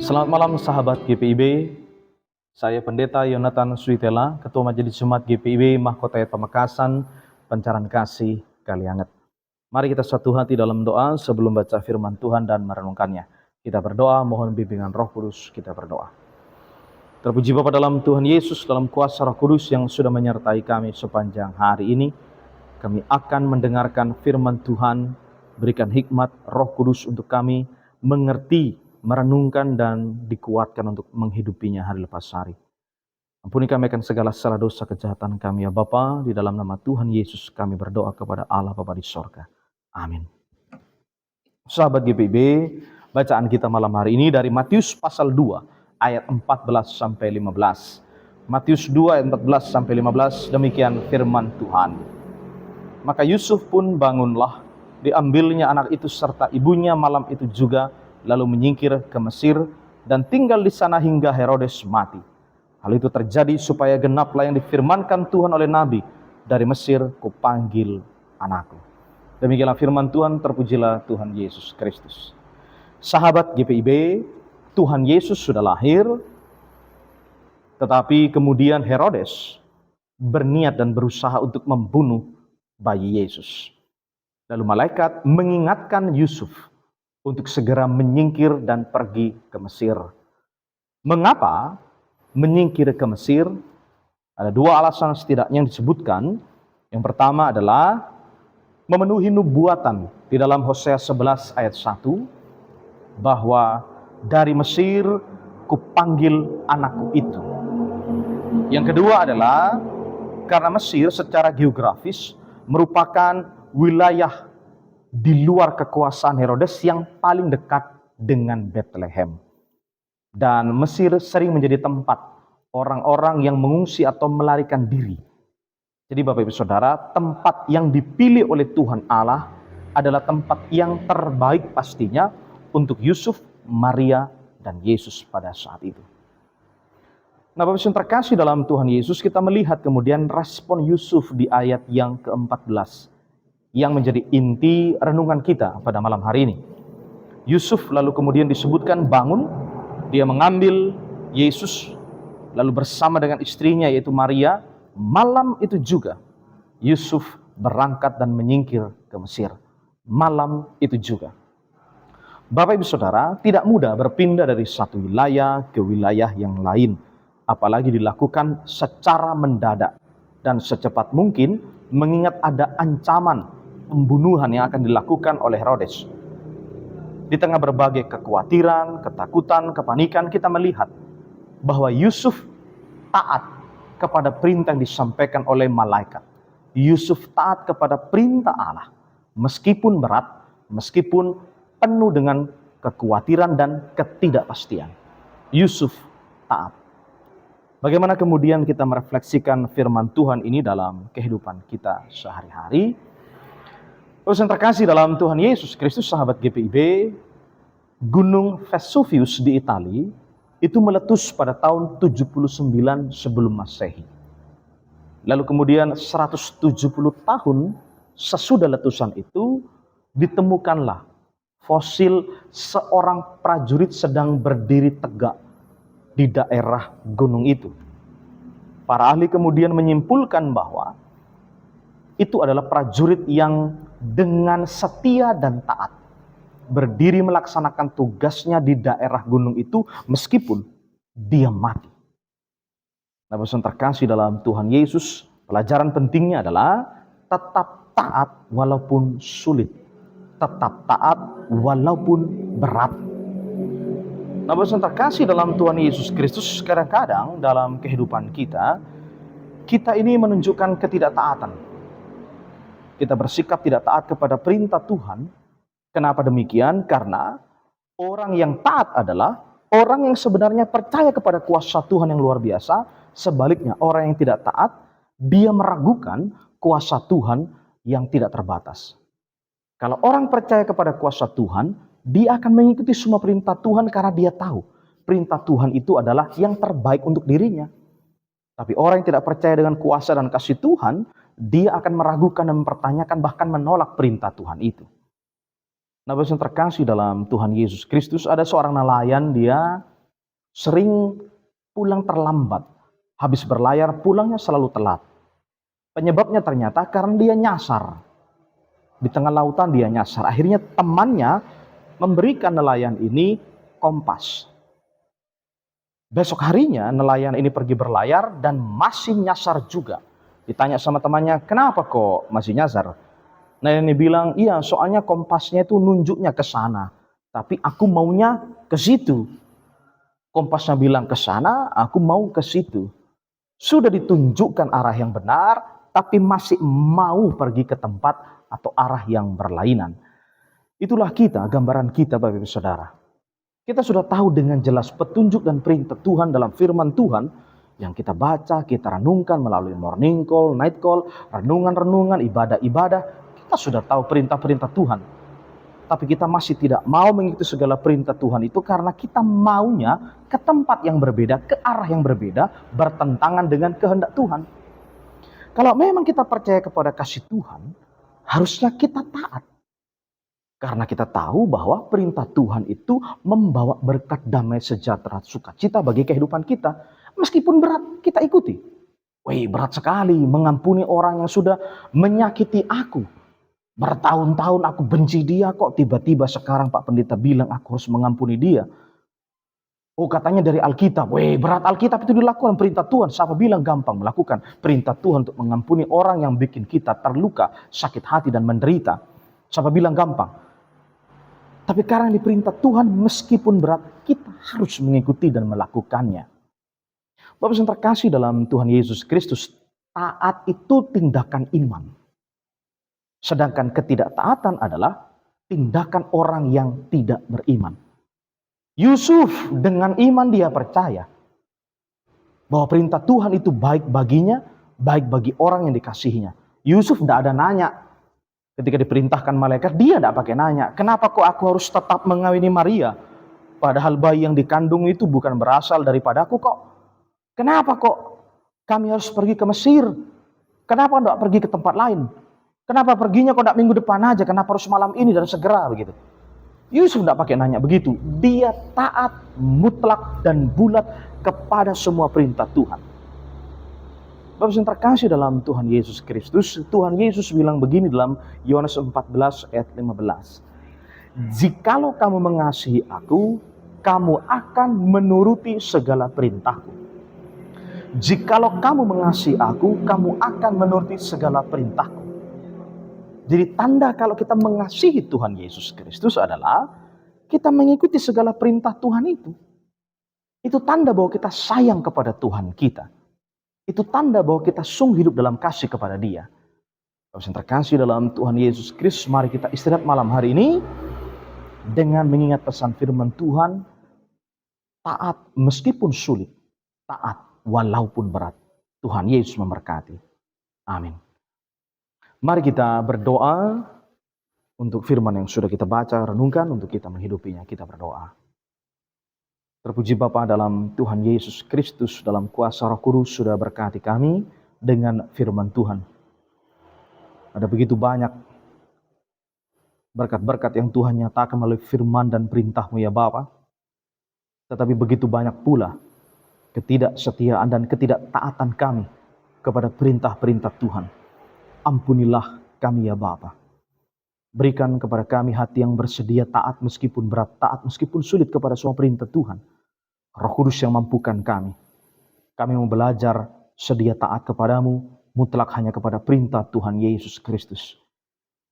Selamat malam sahabat GPIB, saya Pendeta Yonatan Suitela, Ketua Majelis Jemaat GPIB Mahkota Pamekasan, Pancaran Kasih, Kalianget. Mari kita satu hati dalam doa sebelum baca firman Tuhan dan merenungkannya. Kita berdoa, mohon bimbingan Roh Kudus, kita berdoa. Terpuji Bapa dalam Tuhan Yesus, dalam kuasa Roh Kudus yang sudah menyertai kami sepanjang hari ini. Kami akan mendengarkan firman Tuhan, berikan hikmat Roh Kudus untuk kami mengerti, merenungkan dan dikuatkan untuk menghidupinya hari lepas hari. Ampuni kami akan segala salah dosa kejahatan kami ya Bapa, di dalam nama Tuhan Yesus kami berdoa kepada Allah Bapa di sorga. Amin. Sahabat GPIB, bacaan kita malam hari ini dari Matius pasal 2 ayat 14 sampai 15. Matius 2 ayat 14 sampai 15, demikian firman Tuhan. Maka Yusuf pun bangunlah, diambilnya anak itu serta ibunya malam itu juga, lalu menyingkir ke Mesir dan tinggal di sana hingga Herodes mati. Hal itu terjadi supaya genaplah yang difirmankan Tuhan oleh Nabi, dari Mesir kupanggil anakku. Demikianlah firman Tuhan, terpujilah Tuhan Yesus Kristus. Sahabat GPIB, Tuhan Yesus sudah lahir, tetapi kemudian Herodes berniat dan berusaha untuk membunuh bayi Yesus. Lalu malaikat mengingatkan Yusuf untuk segera menyingkir dan pergi ke Mesir. Mengapa menyingkir ke Mesir? Ada dua alasan setidaknya yang disebutkan. Yang pertama adalah memenuhi nubuatan di dalam Hosea 11 ayat 1, bahwa dari Mesir kupanggil anakku itu. Yang kedua adalah karena Mesir secara geografis merupakan wilayah di luar kekuasaan Herodes yang paling dekat dengan Bethlehem. Dan Mesir sering menjadi tempat orang-orang yang mengungsi atau melarikan diri. Jadi Bapak Ibu Saudara, tempat yang dipilih oleh Tuhan Allah adalah tempat yang terbaik pastinya untuk Yusuf, Maria, dan Yesus pada saat itu. Nah Bapak Ibu terkasih dalam Tuhan Yesus, kita melihat kemudian respon Yusuf di ayat yang ke-14. Yang menjadi inti renungan kita pada malam hari ini. Yusuf lalu kemudian disebutkan bangun, dia mengambil Yesus, lalu bersama dengan istrinya yaitu Maria, malam itu juga Yusuf berangkat dan menyingkir ke Mesir. Malam itu juga. Bapak Ibu Saudara, tidak mudah berpindah dari satu wilayah ke wilayah yang lain, apalagi dilakukan secara mendadak dan secepat mungkin, mengingat ada ancaman pembunuhan yang akan dilakukan oleh Herodes. Di tengah berbagai kekhawatiran, ketakutan, kepanikan, kita melihat bahwa Yusuf taat kepada perintah yang disampaikan oleh malaikat. Yusuf taat kepada perintah Allah, meskipun berat, meskipun penuh dengan kekhawatiran dan ketidakpastian. Yusuf taat. Bagaimana kemudian kita merefleksikan firman Tuhan ini dalam kehidupan kita sehari-hari? Terus yang terkasih dalam Tuhan Yesus Kristus, sahabat GPIB, Gunung Vesuvius di Italia itu meletus pada tahun 79 sebelum Masehi. Lalu kemudian 170 tahun sesudah letusan itu ditemukanlah fosil seorang prajurit sedang berdiri tegak di daerah gunung itu. Para ahli kemudian menyimpulkan bahwa itu adalah prajurit yang dengan setia dan taat berdiri melaksanakan tugasnya di daerah gunung itu meskipun dia mati. Nah, pesan terkasih dalam Tuhan Yesus, pelajaran pentingnya adalah tetap taat walaupun sulit, tetap taat walaupun berat. Nah, pesan terkasih dalam Tuhan Yesus Kristus, kadang-kadang dalam kehidupan kita ini menunjukkan ketidaktaatan. Kita bersikap tidak taat kepada perintah Tuhan. Kenapa demikian? Karena orang yang taat adalah orang yang sebenarnya percaya kepada kuasa Tuhan yang luar biasa. Sebaliknya, orang yang tidak taat, dia meragukan kuasa Tuhan yang tidak terbatas. Kalau orang percaya kepada kuasa Tuhan, dia akan mengikuti semua perintah Tuhan karena dia tahu perintah Tuhan itu adalah yang terbaik untuk dirinya. Tapi orang yang tidak percaya dengan kuasa dan kasih Tuhan, dia akan meragukan dan mempertanyakan, bahkan menolak perintah Tuhan itu. Nah, yang terkasih dalam Tuhan Yesus Kristus, ada seorang nelayan, dia sering pulang terlambat. Habis berlayar, pulangnya selalu telat. Penyebabnya ternyata karena dia nyasar. Di tengah lautan dia nyasar. Akhirnya temannya memberikan nelayan ini kompas. Besok harinya nelayan ini pergi berlayar dan masih nyasar juga. Ditanya sama temannya, kenapa kok masih nyasar? Nelayan ini bilang, iya soalnya kompasnya itu nunjuknya ke sana. Tapi aku maunya ke situ. Kompasnya bilang ke sana, aku mau ke situ. Sudah ditunjukkan arah yang benar, tapi masih mau pergi ke tempat atau arah yang berlainan. Itulah kita, gambaran kita Bapak Ibu Saudara. Kita sudah tahu dengan jelas petunjuk dan perintah Tuhan dalam firman Tuhan yang kita baca, kita renungkan melalui morning call, night call, renungan-renungan, ibadah-ibadah. Kita sudah tahu perintah-perintah Tuhan. Tapi kita masih tidak mau mengikuti segala perintah Tuhan itu karena kita maunya ke tempat yang berbeda, ke arah yang berbeda, bertentangan dengan kehendak Tuhan. Kalau memang kita percaya kepada kasih Tuhan, harusnya kita taat. Karena kita tahu bahwa perintah Tuhan itu membawa berkat damai sejahtera sukacita bagi kehidupan kita. Meskipun berat, kita ikuti. Wih, berat sekali mengampuni orang yang sudah menyakiti aku. Bertahun-tahun aku benci dia kok tiba-tiba sekarang Pak Pendeta bilang aku harus mengampuni dia. Oh katanya dari Alkitab. Wih, berat Alkitab itu dilakukan perintah Tuhan. Siapa bilang gampang melakukan perintah Tuhan untuk mengampuni orang yang bikin kita terluka, sakit hati dan menderita. Siapa bilang gampang? Tapi karena diperintah Tuhan meskipun berat, kita harus mengikuti dan melakukannya. Bapak yang terkasih dalam Tuhan Yesus Kristus, taat itu tindakan iman. Sedangkan ketidaktaatan adalah tindakan orang yang tidak beriman. Yusuf dengan iman dia percaya bahwa perintah Tuhan itu baik baginya, baik bagi orang yang dikasihinya. Yusuf tidak ada nanya. Ketika diperintahkan malaikat, dia tidak pakai nanya, kenapa kok aku harus tetap mengawini Maria? Padahal bayi yang dikandung itu bukan berasal daripada aku kok. Kenapa kok kami harus pergi ke Mesir? Kenapa tidak pergi ke tempat lain? Kenapa perginya kok tidak minggu depan aja? Kenapa harus malam ini dan segera begitu? Yusuf tidak pakai nanya begitu. Dia taat mutlak dan bulat kepada semua perintah Tuhan. Bapak yang terkasih dalam Tuhan Yesus Kristus, Tuhan Yesus bilang begini dalam Yohanes 14 ayat 15. Jikalau kamu mengasihi aku, kamu akan menuruti segala perintahku. Jikalau kamu mengasihi aku, kamu akan menuruti segala perintahku. Jadi tanda kalau kita mengasihi Tuhan Yesus Kristus adalah kita mengikuti segala perintah Tuhan itu. Itu tanda bahwa kita sayang kepada Tuhan kita. Itu tanda bahwa kita sungguh hidup dalam kasih kepada Dia. Bapak yang terkasih dalam Tuhan Yesus Kristus, mari kita istirahat malam hari ini dengan mengingat pesan firman Tuhan, taat meskipun sulit, taat walaupun berat. Tuhan Yesus memberkati. Amin. Mari kita berdoa untuk firman yang sudah kita baca, renungkan untuk kita menghidupinya. Kita berdoa. Terpuji Bapa dalam Tuhan Yesus Kristus, dalam kuasa Roh Kudus sudah berkati kami dengan firman Tuhan. Ada begitu banyak berkat-berkat yang Tuhan nyatakan melalui firman dan perintah-Mu ya Bapa. Tetapi begitu banyak pula ketidaksetiaan dan ketidaktaatan kami kepada perintah-perintah Tuhan. Ampunilah kami ya Bapa. Berikan kepada kami hati yang bersedia taat meskipun berat, taat meskipun sulit kepada semua perintah Tuhan. Roh Kudus yang mampukan kami. Kami mau belajar sedia taat kepadamu, mutlak hanya kepada perintah Tuhan Yesus Kristus.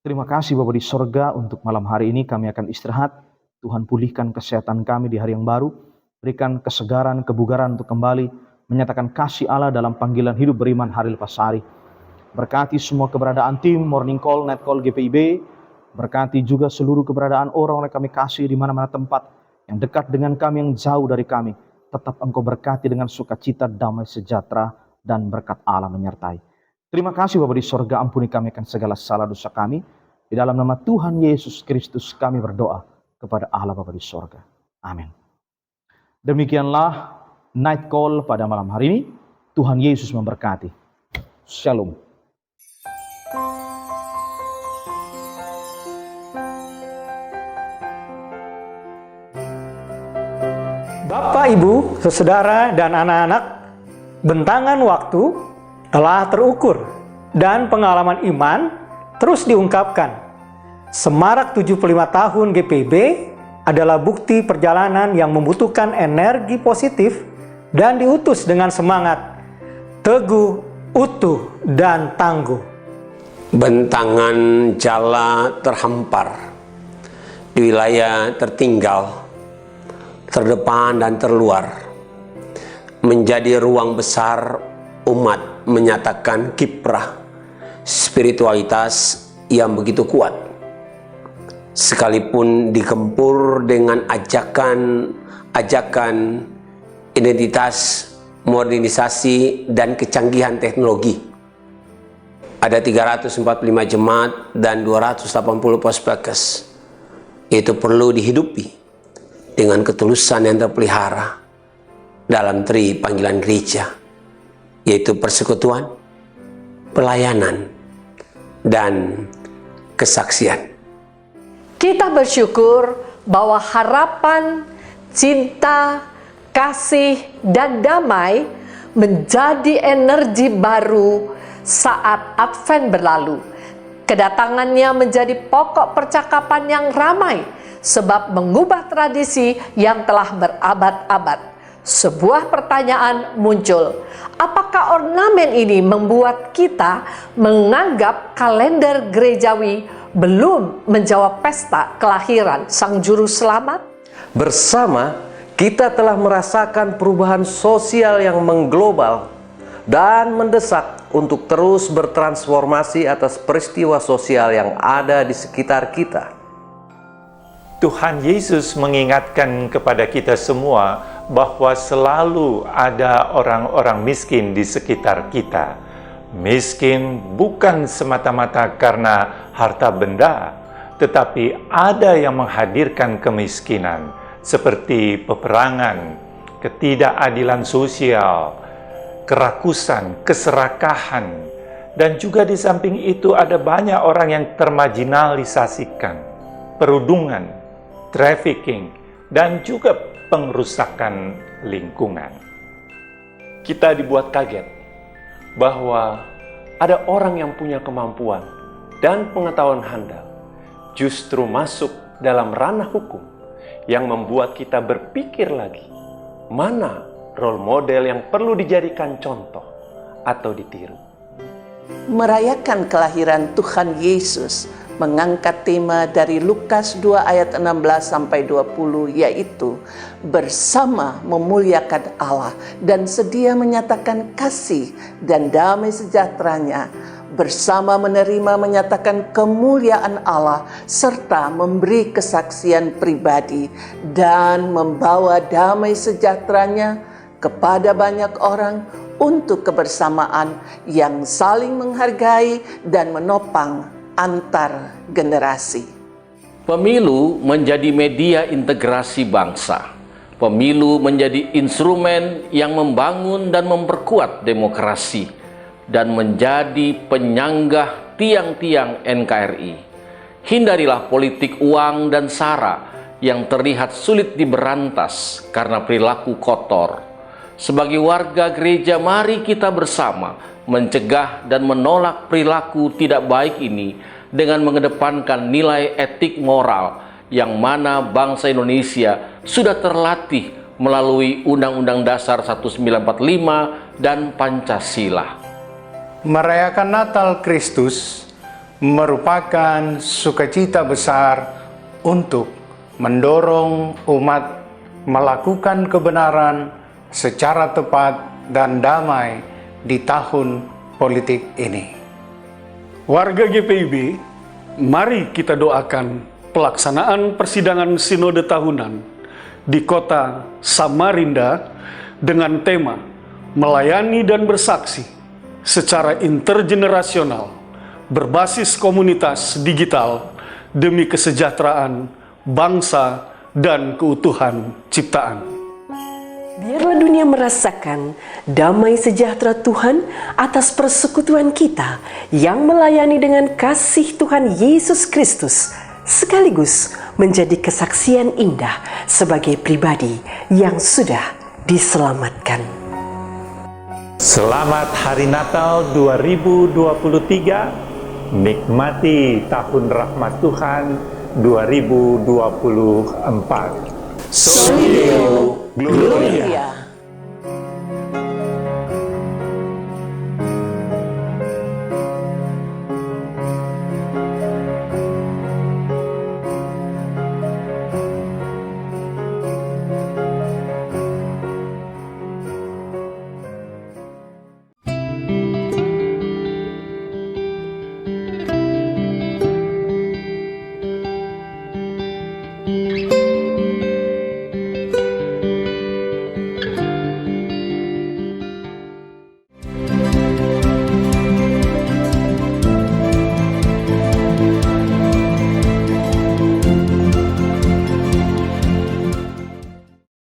Terima kasih Bapa di sorga untuk malam hari ini kami akan istirahat. Tuhan pulihkan kesehatan kami di hari yang baru. Berikan kesegaran, kebugaran untuk kembali menyatakan kasih Allah dalam panggilan hidup beriman hari lepas hari. Berkati semua keberadaan tim Morning Call, Night Call GPIB. Berkati juga seluruh keberadaan orang-orang kami kasih di mana-mana tempat. Yang dekat dengan kami, yang jauh dari kami. Tetap Engkau berkati dengan sukacita, damai sejahtera, dan berkat Allah menyertai. Terima kasih Bapa di sorga, ampuni kami akan segala salah dosa kami. Di dalam nama Tuhan Yesus Kristus kami berdoa kepada Allah Bapa di sorga. Amin. Demikianlah Night Call pada malam hari ini. Tuhan Yesus memberkati. Shalom. Bapak, Ibu, saudara, dan anak-anak, bentangan waktu telah terukur dan pengalaman iman terus diungkapkan. Semarak 75 tahun GPIB adalah bukti perjalanan yang membutuhkan energi positif dan diutus dengan semangat, teguh, utuh, dan tangguh. Bentangan jala terhampar di wilayah tertinggal, terdepan dan terluar, menjadi ruang besar umat menyatakan kiprah spiritualitas yang begitu kuat, sekalipun dikempur dengan ajakan identitas, modernisasi, dan kecanggihan teknologi. Ada 345 jemaat dan 280 puskesmas. Itu perlu dihidupi dengan ketulusan yang terpelihara dalam tri panggilan gereja, yaitu persekutuan, pelayanan, dan kesaksian. Kita bersyukur bahwa harapan, cinta, kasih, dan damai menjadi energi baru saat Advent berlalu. Kedatangannya menjadi pokok percakapan yang ramai, sebab mengubah tradisi yang telah berabad-abad. Sebuah pertanyaan muncul, apakah ornamen ini membuat kita menganggap kalender gerejawi belum menjawab pesta kelahiran Sang Juru Selamat? Bersama, kita telah merasakan perubahan sosial yang mengglobal dan mendesak untuk terus bertransformasi atas peristiwa sosial yang ada di sekitar kita. Tuhan Yesus mengingatkan kepada kita semua bahwa selalu ada orang-orang miskin di sekitar kita. Miskin bukan semata-mata karena harta benda, tetapi ada yang menghadirkan kemiskinan, seperti peperangan, ketidakadilan sosial, kerakusan, keserakahan, dan juga di samping itu ada banyak orang yang termarginalisasikan, perundungan, trafficking, dan juga pengrusakan lingkungan. Kita dibuat kaget bahwa ada orang yang punya kemampuan dan pengetahuan handal justru masuk dalam ranah hukum yang membuat kita berpikir lagi, mana role model yang perlu dijadikan contoh atau ditiru. Merayakan kelahiran Tuhan Yesus mengangkat tema dari Lukas 2 ayat 16-20, yaitu bersama memuliakan Allah dan sedia menyatakan kasih dan damai sejahteranya, bersama menerima menyatakan kemuliaan Allah serta memberi kesaksian pribadi dan membawa damai sejahteranya kepada banyak orang untuk kebersamaan yang saling menghargai dan menopang antar generasi. Pemilu menjadi media integrasi bangsa. Pemilu menjadi instrumen yang membangun dan memperkuat demokrasi dan menjadi penyanggah tiang-tiang NKRI. Hindarilah politik uang dan sara yang terlihat sulit diberantas karena perilaku kotor. Sebagai warga gereja, mari kita bersama mencegah dan menolak perilaku tidak baik ini dengan mengedepankan nilai etik moral yang mana bangsa Indonesia sudah terlatih melalui Undang-Undang Dasar 1945 dan Pancasila. Merayakan Natal Kristus merupakan sukacita besar untuk mendorong umat melakukan kebenaran secara tepat dan damai di tahun politik ini. Warga GPIB, mari kita doakan pelaksanaan persidangan sinode tahunan di kota Samarinda dengan tema melayani dan bersaksi secara intergenerasional berbasis komunitas digital demi kesejahteraan bangsa dan keutuhan ciptaan. Biarlah dunia merasakan damai sejahtera Tuhan atas persekutuan kita yang melayani dengan kasih Tuhan Yesus Kristus sekaligus menjadi kesaksian indah sebagai pribadi yang sudah diselamatkan. Selamat Hari Natal 2023. Nikmati tahun rahmat Tuhan 2024. Soli Deo Gloria.